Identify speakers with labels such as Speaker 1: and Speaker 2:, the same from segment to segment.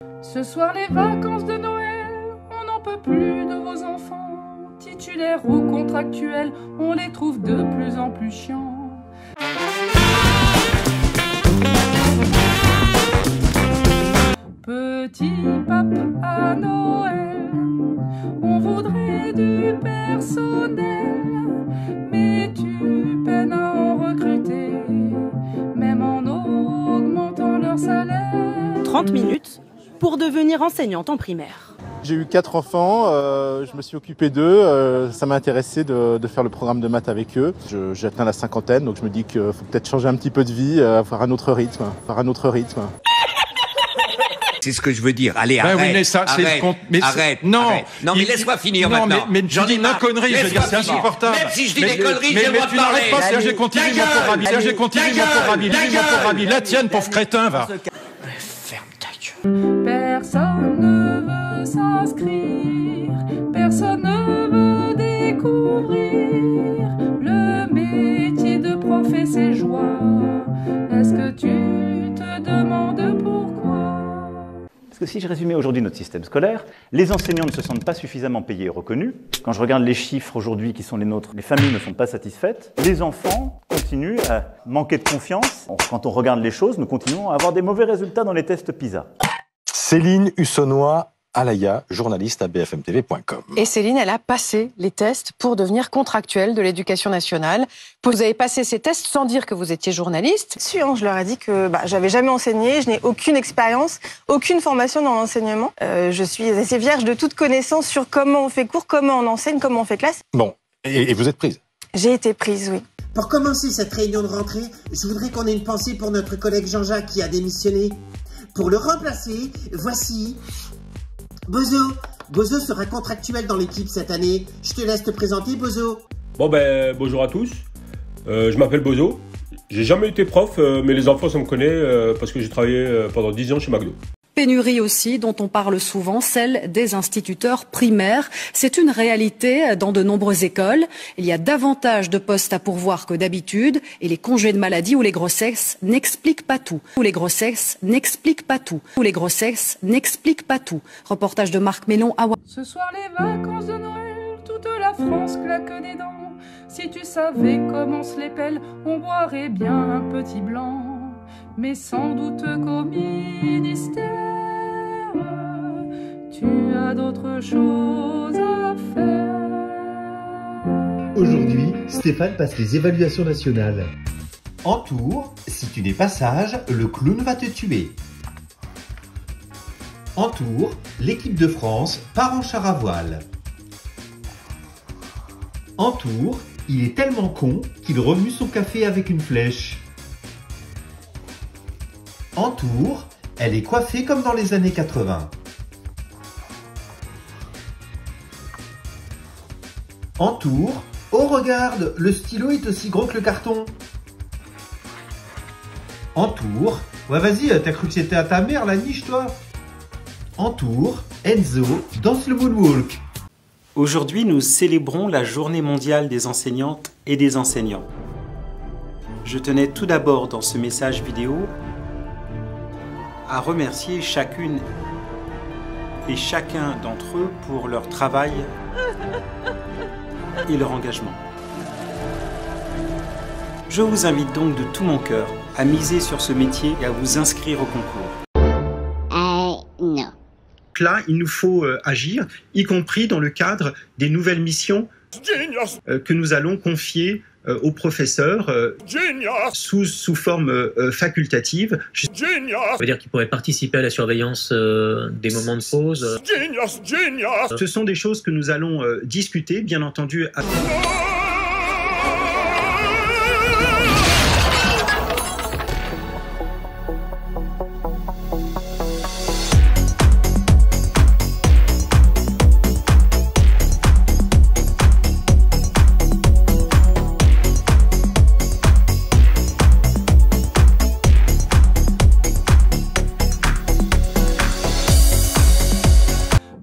Speaker 1: Ce soir les vacances de Noël, on n'en peut plus de vos enfants. Titulaires ou contractuels, on les trouve de plus en plus chiants. Petit pape à Noël, on voudrait du personnel, mais tu peines à en recruter, même en augmentant leur salaire.
Speaker 2: 30 minutes pour devenir enseignante en primaire.
Speaker 3: J'ai eu 4 enfants, je me suis occupé d'eux, ça m'a intéressé de faire le programme de maths avec eux. J'ai atteint la cinquantaine, donc je me dis qu'il faut peut-être changer un petit peu de vie, avoir un autre rythme,
Speaker 4: C'est ce que je veux dire. Allez, arrête.
Speaker 5: Oui, mais ça,
Speaker 4: arrête. Arrête.
Speaker 5: Non.
Speaker 4: Arrête. Non, mais laisse-moi finir maintenant.
Speaker 5: Mais tu dis une connerie, je veux dire, c'est
Speaker 4: finir.
Speaker 5: insupportable.
Speaker 4: Même si je dis des conneries, j'ai le droit de
Speaker 5: tu n'arrêtes
Speaker 4: parler.
Speaker 5: pas, Serge continue, mon pauvre ami. Serge continue, mon pauvre ami. Lis, mon pauvre ami. La tienne, pauvre crétin, va.
Speaker 4: Ferme ta gueule.
Speaker 1: Personne ne veut s'inscrire, personne ne veut découvrir le métier de prof et ses joies. Est-ce que tu te demandes pourquoi?
Speaker 6: Parce que si je résumais aujourd'hui notre système scolaire, les enseignants ne se sentent pas suffisamment payés et reconnus. Quand je regarde les chiffres aujourd'hui qui sont les nôtres, les familles ne sont pas satisfaites. Les enfants continuent à manquer de confiance. Quand on regarde les choses, nous continuons à avoir des mauvais résultats dans les tests PISA.
Speaker 7: Céline Hussonnois-Alaya, journaliste à bfmtv.com.
Speaker 8: Et Céline, elle a passé les tests pour devenir contractuelle de l'éducation nationale. Vous avez passé ces tests sans dire que vous étiez journaliste. Je leur ai dit que j'avais jamais enseigné, je n'ai aucune expérience, aucune formation dans l'enseignement. Je suis assez vierge de toute connaissance sur comment on fait cours, comment on enseigne, comment on fait classe.
Speaker 7: Bon, et vous êtes prise?
Speaker 8: J'ai été prise, oui.
Speaker 9: Pour commencer cette réunion de rentrée, je voudrais qu'on ait une pensée pour notre collègue Jean-Jacques qui a démissionné. Pour le remplacer, voici Bozo. Bozo sera contractuel dans l'équipe cette année. Je te laisse te présenter, Bozo.
Speaker 10: Bon bonjour à tous. Je m'appelle Bozo. J'ai jamais été prof, mais les enfants, ça me connaît parce que j'ai travaillé pendant 10 ans chez McDo.
Speaker 2: Pénurie aussi, dont on parle souvent, celle des instituteurs primaires. C'est une réalité dans de nombreuses écoles. Il y a davantage de postes à pourvoir que d'habitude et les congés de maladie ou les grossesses n'expliquent pas tout. Reportage de Marc Mélon à
Speaker 1: Ce soir les vacances de Noël, toute la France claque des dents. Si tu savais comment se les pèle, on boirait bien un petit blanc. Mais sans doute qu'au ministère, tu as d'autres choses à faire.
Speaker 11: Aujourd'hui, Stéphane passe les évaluations nationales. En tour, si tu n'es pas sage, le clown va te tuer. En tour, l'équipe de France part en char à voile. En tour, il est tellement con qu'il remue son café avec une flèche. En tour, elle est coiffée comme dans les années 80. En tour, oh regarde, le stylo est aussi gros que le carton. En tour, ouais vas-y, t'as cru que c'était à ta mère la niche toi. En tour, Enzo danse le moonwalk.
Speaker 12: Aujourd'hui, nous célébrons la Journée mondiale des enseignantes et des enseignants. Je tenais tout d'abord dans ce message vidéo à remercier chacune et chacun d'entre eux pour leur travail et leur engagement. Je vous invite donc de tout mon cœur à miser sur ce métier et à vous inscrire au concours.
Speaker 13: Non.
Speaker 14: Là, il nous faut agir, y compris dans le cadre des nouvelles missions que nous allons confier aux professeurs sous forme facultative.
Speaker 15: Ça veut dire qu'ils pourraient participer à la surveillance des moments de pause.
Speaker 14: Ce sont des choses que nous allons discuter, bien entendu.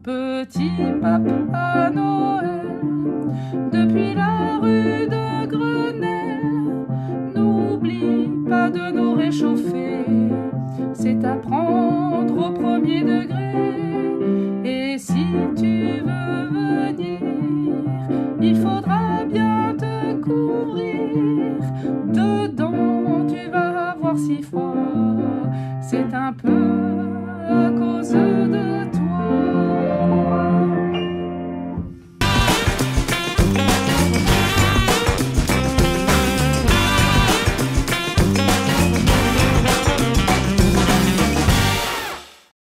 Speaker 1: Petit pape à Noël, depuis la degrés. Et si tu veux venir, il faudra bien te couvrir. Dedans, tu vas avoir si froid. C'est un peu